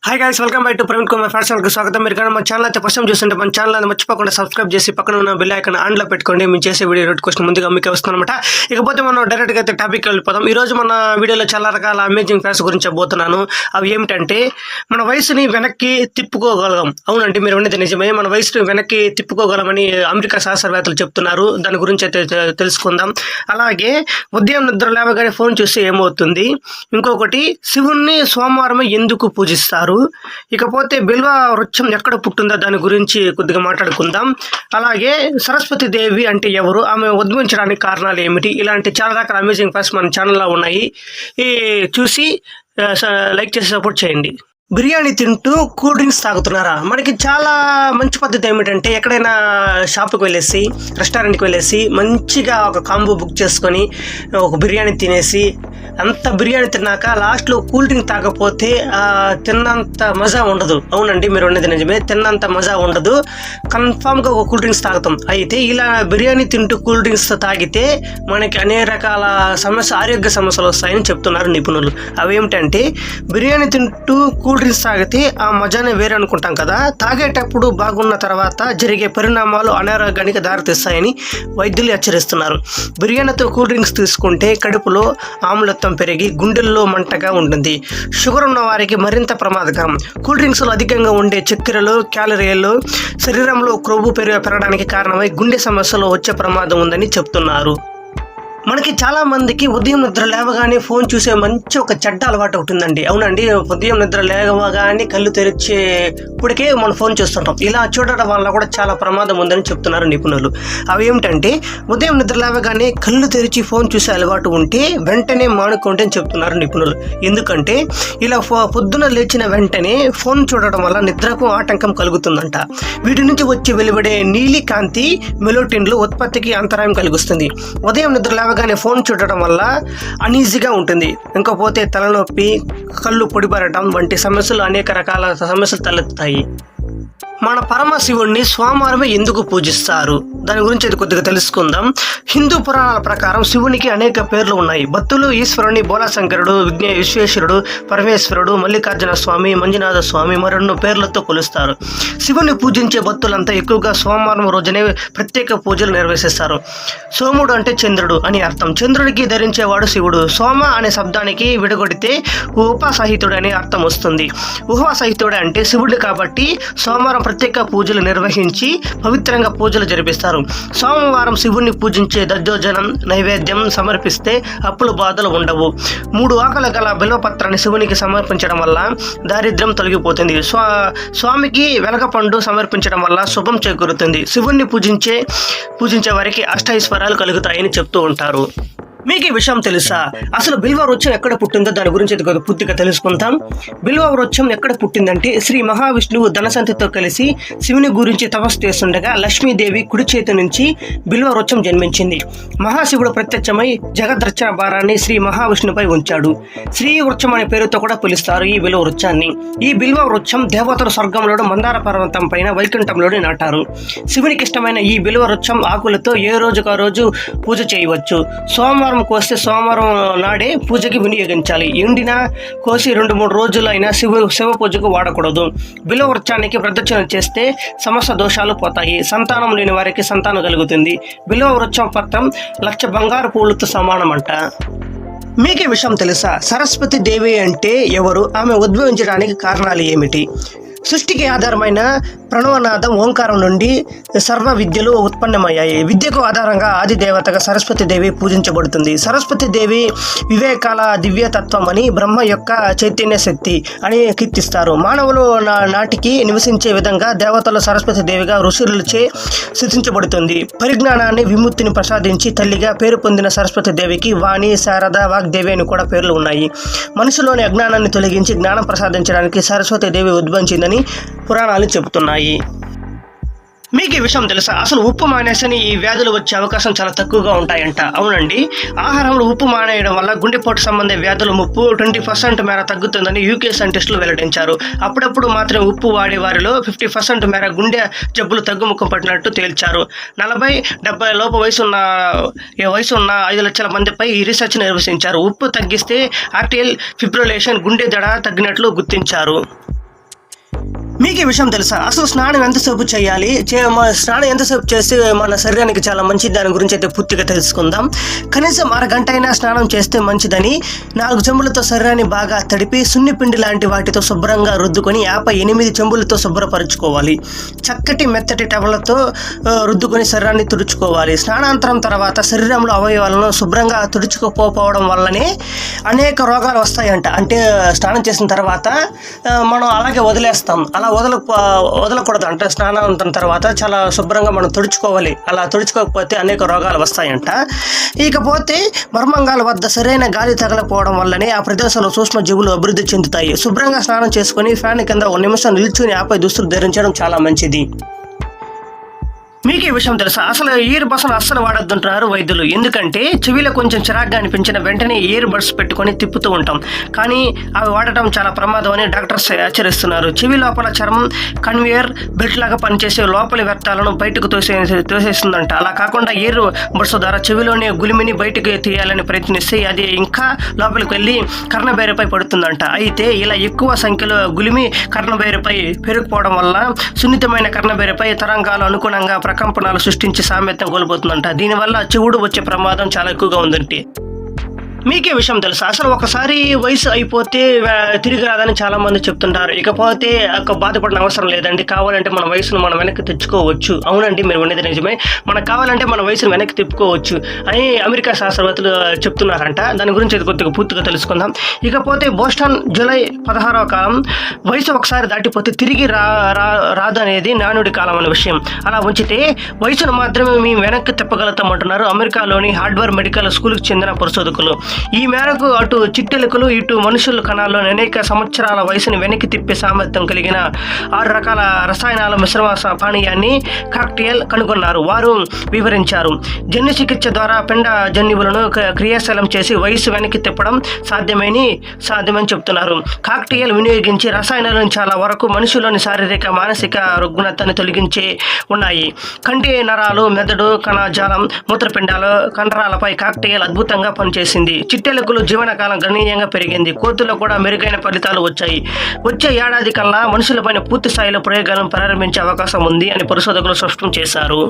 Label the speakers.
Speaker 1: Hi guys, welcome back to Praveen Kumar ఫ్యాషన్కి స్వాగతం. మీరు కానీ మన ఛానల్ అయితే ఫస్ట్ టైం చూస్తుంటే మన ఛానల్ మర్చిపోకుండా సబ్స్క్రైబ్ చేసి పక్కన ఉన్న బెల్ ఐకాన్ ఆన్లో పెట్టుకోండి. మేము చేసే వీడియో నోటిఫికేషన్ ముందుగా మీకు వస్తుందన్నమాట. ఇకపోతే మనం డైరెక్ట్గా అయితే టాపిక్ వెళ్ళిపోదాం. ఈరోజు మన వీడియోలో చాలా రకాల అమేజింగ్ ఫ్యాక్ట్స్ గురించి చెప్పబోతున్నాను. అవి ఏమిటంటే, మన వయసుని వెనక్కి తిప్పుకోగలం. అవునండి, మీరు ఉన్నది నిజమే. మన వయసుని వెనక్కి తిప్పుకోగలమని అమెరికా శాస్త్రవేత్తలు చెప్తున్నారు. దాని గురించి అయితే తెలుసుకుందాం. అలాగే ఉదయం నిద్ర లేవగానే ఫోన్ చూస్తే ఏమవుతుంది, ఇంకొకటి శివుణ్ణి సోమవారం ఎందుకు పూజిస్తారు, ఇకపోతే బిల్వ వృక్షం ఎక్కడ పుట్టిందో దాని గురించి కొద్దిగా మాట్లాడుకుందాం. అలాగే సరస్వతి దేవి అంటే ఎవరు, ఆమె ఉద్భవించడానికి కారణాలు ఏమిటి, ఇలాంటి చాలా రకాల అమేజింగ్ ఫ్యాక్ట్స్ మన ఛానల్లో ఉన్నాయి. చూసి లైక్ చేసి సపోర్ట్ చేయండి. బిర్యానీ తింటూ కూల్ డ్రింక్స్ తాగుతున్నారా? మనకి చాలా మంచి పద్ధతి ఏమిటంటే, ఎక్కడైనా షాప్కి వెళ్ళేసి రెస్టారెంట్కి వెళ్ళేసి మంచిగా ఒక కాంబో బుక్ చేసుకొని ఒక బిర్యానీ తినేసి, అంత బిర్యానీ తిన్నాక లాస్ట్లో కూల్ డ్రింక్ తాగకపోతే తిన్నంత మజా ఉండదు. అవునండి, మీరు ఉన్నది నిజమే, తిన్నంత మజా ఉండదు. కన్ఫామ్గా ఒక కూల్ డ్రింక్స్ తాగుతాం. అయితే ఇలా బిర్యానీ తింటూ కూల్ డ్రింక్స్ తాగితే మనకి అనేక రకాల ఆరోగ్య సమస్యలు వస్తాయని చెప్తున్నారు నిపుణులు. అవేమిటంటే, బిర్యానీ తింటూ కూల్ డ్రింక్స్ తాగితే ఆ మజానే వేరే అనుకుంటాం కదా, తాగేటప్పుడు బాగున్న తర్వాత జరిగే పరిణామాలు అనారోగ్యానికి దారితీస్తాయని వైద్యులు హెచ్చరిస్తున్నారు. బిర్యానీతో కూల్ డ్రింక్స్ తీసుకుంటే కడుపులో ఆమ్లత్వం పెరిగి గుండెల్లో మంటగా ఉంటుంది. షుగర్ ఉన్న వారికి మరింత ప్రమాదకరం. కూల్ డ్రింక్స్లో అధికంగా ఉండే చక్కెరలు, క్యాలరీలు శరీరంలో క్రొవ్వు పెరగడానికి కారణమై గుండె సమస్యలు వచ్చే ప్రమాదం ఉందని చెప్తున్నారు. మనకి చాలా మందికి ఉదయం నిద్ర లేవగానే ఫోన్ చూసే మంచి ఒక చెడ్డ అలవాటు ఉంటుందండి. అవునండి, ఉదయం నిద్ర లేవగానే కళ్ళు తెరిచేప్పటికే మనం ఫోన్ చూస్తుంటాం. ఇలా చూడడం వల్ల కూడా చాలా ప్రమాదం ఉందని చెప్తున్నారు నిపుణులు. అవి ఏమిటంటే, ఉదయం నిద్ర లేవగానే కళ్ళు తెరిచి ఫోన్ చూసే అలవాటు ఉంటే వెంటనే మానుకోండి అని చెప్తున్నారు నిపుణులు. ఎందుకంటే ఇలా పొద్దున లేచిన వెంటనే ఫోన్ చూడడం వల్ల నిద్రకు ఆటంకం కలుగుతుందంట. వీటి నుంచి వచ్చి వెలువడే నీలి కాంతి మెలోటిన్లు ఉత్పత్తికి అంతరాయం కలిగిస్తుంది. ఉదయం నిద్ర లేవగానే ఫోన్ చూడటం వల్ల అనీజీగా ఉంటుంది. ఇంకపోతే తలనొప్పి, కళ్ళు పొడిపడటం వంటి సమస్యలు, అనేక రకాల సమస్యలు తలెత్తుతాయి. మన పరమశివుణ్ణి సోమవారమే ఎందుకు పూజిస్తారు, దాని గురించి అది కొద్దిగా తెలుసుకుందాం. హిందూ పురాణాల ప్రకారం శివునికి అనేక పేర్లు ఉన్నాయి. భక్తులు ఈశ్వరుని బోలాశంకరుడు, విశ్వేశ్వరుడు, పరమేశ్వరుడు, మల్లికార్జున స్వామి, మంజునాథ స్వామి మరెన్నో పేర్లతో కొలుస్తారు. శివుని పూజించే భక్తులంతా ఎక్కువగా సోమవారం రోజునే ప్రత్యేక పూజలు నిర్వహిస్తారు. సోముడు అంటే చంద్రుడు అని అర్థం. చంద్రుడికి ధరించేవాడు శివుడు. సోమ అనే శబ్దానికి విడగొడితే ఉపసహితుడు అనే అర్థం వస్తుంది. ఉపసహితుడు అంటే శివుడు కాబట్టి సోమవారం ప్రత్యేక పూజలు నిర్వహించి పవిత్రంగా పూజలు జరిపిస్తారు. సోమవారం శివుణ్ణి పూజించే దద్దోజనం నైవేద్యం సమర్పిస్తే అప్పుల బాధలు ఉండవు. 3 ఆకుల గల బిల్వపత్రాన్ని శివునికి సమర్పించడం వల్ల దారిద్ర్యం తొలగిపోతుంది. స్వామికి వెలగపండు సమర్పించడం వల్ల శుభం చేకూరుతుంది. శివుణ్ణి పూజించే వారికి అష్టైశ్వర్యాలు కలుగుతాయని చెప్తూ ఉంటారు. మీకు ఈ విషయం తెలుసా? అసలు బిల్వ వృక్షం ఎక్కడ పుట్టిందో దాని గురించి పూర్తిగా తెలుసుకుంటాం. బిల్వ వృక్షం ఎక్కడ పుట్టిందంటే, శ్రీ మహావిష్ణువు ధనసంతితో కలిసి శివుని గురించి తపస్సు చేస్తుండగా లక్ష్మీదేవి కుడి చేతి నుంచి బిల్వ వృక్షం జన్మించింది. మహాశివుడు ప్రత్యక్షమై జగద్రక్షణ భారాన్ని శ్రీ మహావిష్ణుపై ఉంచాడు. శ్రీ వృక్షం అనే పేరుతో కూడా పిలుస్తారు ఈ బిల్వ వృక్షాన్ని. ఈ బిల్వ వృక్షం దేవతలు స్వర్గంలోని మందార పర్వతం పైన వైకుంఠంలోని నాటారు. శివునికి ఇష్టమైన ఈ బిల్వ వృక్షం ఆకులతో ఏ రోజుకు ఆ రోజు పూజ చేయవచ్చు. సోమవారం కోస్తే సోమవారం నాడే పూజకి వినియోగించాలి. ఎండిన కోసి 2-3 రోజులు అయినా శివ పూజకు వాడకూడదు. బిల్వ వృక్షానికి ప్రదక్షిణ చేస్తే సమస్త దోషాలు పోతాయి. సంతానం లేని వారికి సంతానం కలుగుతుంది. బిల్వ వృక్షం పత్రం 1,00,000 బంగారు పూలతో సమానమంట. మీకు ఈ విషయం తెలుసా? సరస్వతి దేవి అంటే ఎవరు, ఆమె ఉద్భవించడానికి కారణాలు ఏమిటి? సృష్టికి ఆధారమైన ప్రణవనాదం ఓంకారం నుండి సర్వ విద్యలు ఉత్పన్నమయ్యాయి. విద్యకు ఆధారంగా ఆది దేవతగా సరస్వతి దేవి పూజించబడుతుంది. సరస్వతి దేవి వివేకాల దివ్యతత్వం అని, బ్రహ్మ యొక్క చైతన్య శక్తి అని కీర్తిస్తారు. మానవులు నాటికి నివసించే విధంగా దేవతలు సరస్వతి దేవిగా ఋషులచే స్తుతించబడుతుంది. పరిజ్ఞానాన్ని, విముక్తిని ప్రసాదించి తల్లిగా పేరు పొందిన సరస్వతి దేవికి వాణి, శారద, వాగ్దేవి అని కూడా పేర్లు ఉన్నాయి. మనుషులోని అజ్ఞానాన్ని తొలగించి జ్ఞానం ప్రసాదించడానికి సరస్వతి దేవి ఉద్భవించిందని పురాణాలు చెబుతున్నాయి. మీకు ఈ విషయం తెలుసా? అసలు ఉప్పు మానేసని ఈ వ్యాధులు వచ్చే అవకాశం చాలా తక్కువగా ఉంటాయంట. అవునండి, ఆహారంలో ఉప్పు మానేయడం వల్ల గుండెపోటు సంబంధ వ్యాధుల ముప్పు 20% మేర తగ్గుతుందని యూకే సైంటిస్టులు వెల్లడించారు. అప్పుడప్పుడు మాత్రమే ఉప్పు వాడే వారిలో 50% మేర గుండె జబ్బులు తగ్గుముఖం పట్టినట్టు తేల్చారు. 40-70 లోపు వయసు ఉన్న 5 లక్షల మందిపై ఈ రీసెర్చ్ నిర్వహించారు. ఉప్పు తగ్గిస్తే ఆర్టిరియల్ ఫిబ్రిలేషన్, గుండె దడ తగ్గినట్లు గుర్తించారు. మీకు ఈ విషయం తెలుసా? అసలు స్నానం ఎంతసేపు చేయాలి, స్నానం ఎంతసేపు చేస్తే మన శరీరానికి చాలా మంచిది, దాని గురించి అయితే పూర్తిగా తెలుసుకుందాం. కనీసం అరగంట అయినా స్నానం చేస్తే మంచిదని 4 చెంబులతో శరీరాన్ని బాగా తడిపి సున్నిపిండి లాంటి వాటితో శుభ్రంగా రుద్దుకొని 8 చెంబులతో శుభ్రపరచుకోవాలి. చక్కటి మెత్తటి టవలతో రుద్దుకొని శరీరాన్ని తుడుచుకోవాలి. స్నానాంతరం తర్వాత శరీరంలో అవయవాలను శుభ్రంగా తుడుచుకోకపోవడం వల్లనే అనేక రోగాలు వస్తాయంట. అంటే స్నానం చేసిన తర్వాత మనం అలాగే వదిలేస్తాం. అలా వదలకూడదు. అంటే స్నానాంతరం తర్వాత చాలా శుభ్రంగా మనం తుడుచుకోవాలి. అలా తుడుచుకోకపోతే అనేక రోగాలు వస్తాయంట. ఇకపోతే మర్మంగాల వద్ద సరైన గాలి తగలకపోవడం వల్లనే ఆ ప్రదేశంలో సూక్ష్మ జీవులు అభివృద్ధి చెందుతాయి. శుభ్రంగా స్నానం చేసుకుని ఫ్యాన్ కింద 1 నిమిషం నిల్చుని ఆపై దుస్తులు ధరించడం చాలా మంచిది. మీకు ఈ విషయం తెలుసా? అసలు ఇయర్ బడ్స్ను అస్సలు వాడొద్దంటున్నారు వైద్యులు. ఎందుకంటే చెవిలో కొంచెం చిరాగ్గా అనిపించిన వెంటనే ఇయర్ బడ్స్ పెట్టుకొని తిప్పుతూ ఉంటాం. కానీ అవి వాడటం చాలా ప్రమాదం అని డాక్టర్స్ హెచ్చరిస్తున్నారు. చెవి లోపల చర్మం కన్వేయర్ బెల్ట్ లాగా పనిచేసే లోపలి వ్యర్థాలను బయటకు తోసేస్తుందంట. అలా కాకుండా ఇయర్ బడ్స్ ద్వారా చెవిలోని గులిమిని బయటకు తీయాలని ప్రయత్నిస్తే అది ఇంకా లోపలికి వెళ్ళి కర్ణబేరపై పడుతుందంట. అయితే ఇలా ఎక్కువ సంఖ్యలో గులిమి కర్ణబేరపై పెరిగిపోవడం వల్ల సున్నితమైన కర్ణబేరపై తరంగాలు అనుగుణంగా ప్రకంపనాలు సృష్టించి సామర్థ్యం కోల్పోతుందంట. దీనివల్ల చెవుడు వచ్చే ప్రమాదం చాలా ఎక్కువగా ఉందంటే. మీకే విషయం తెలుసా? అసలు ఒకసారి వయసు అయిపోతే తిరిగి రాదని చాలా మంది చెప్తుంటారు. ఇకపోతే బాధపడిన అవసరం లేదండి. కావాలంటే మన వయసును మనం వెనక్కి తెచ్చుకోవచ్చు. అవునండి, మీరు ఉండేది నిజమే. మనకు కావాలంటే మన వయసును వెనక్కి తిప్పుకోవచ్చు అని అమెరికా శాస్త్రవేత్తలు చెప్తున్నారంట. దాని గురించి అది కొద్దిగా పూర్తిగా తెలుసుకుందాం. ఇకపోతే బోస్టన్ జూలై 16వ కాలం వయసు ఒకసారి దాటిపోతే తిరిగి రాదు అనేది నానుడి కాలం అనే విషయం. అలా ఉంచితే వయసును మాత్రమే మేము వెనక్కి తిప్పగలుగుతామంటున్నారు అమెరికాలోని హార్వర్డ్ మెడికల్ స్కూల్కి చెందిన పరిశోధకులు. ఈ మేరకు అటు చిట్టెలుకలు ఇటు మనుషుల కణాల్లో అనేక సంవత్సరాల వయసుని వెనక్కి తిప్పే సామర్థ్యం కలిగిన 6 రకాల రసాయనాల మిశ్రమ పానీయాన్ని కాక్టెయిల్ కనుగొన్నారు. వారు వివరించారు, జన్యు చికిత్స ద్వారా పిండ జన్యువులను క్రియాశీలం చేసి వయసు వెనక్కి తిప్పడం సాధ్యమని చెప్తున్నారు. కాక్టెయిల్ వినియోగించి రసాయనాలను చాలా వరకు మనుషుల్లోని శారీరక మానసిక రుగ్మతని తొలగించే ఉన్నాయి. కంటి నరాలు, మెదడు, కణజాలం, మూత్రపిండాలు, కండరాలపై కాక్టెయిల్ అద్భుతంగా పనిచేసింది. చిట్టెలుకలు జీవనకాలం గణనీయంగా పెరిగింది. కోతుల్లో కూడా మెరుగైన ఫలితాలు వచ్చాయి. వచ్చే ఏడాది కల్లా మనుషులపైన పూర్తి స్థాయిలో ప్రయోగాలను ప్రారంభించే అవకాశం ఉంది అని పరిశోధకులు స్పష్టం చేశారు.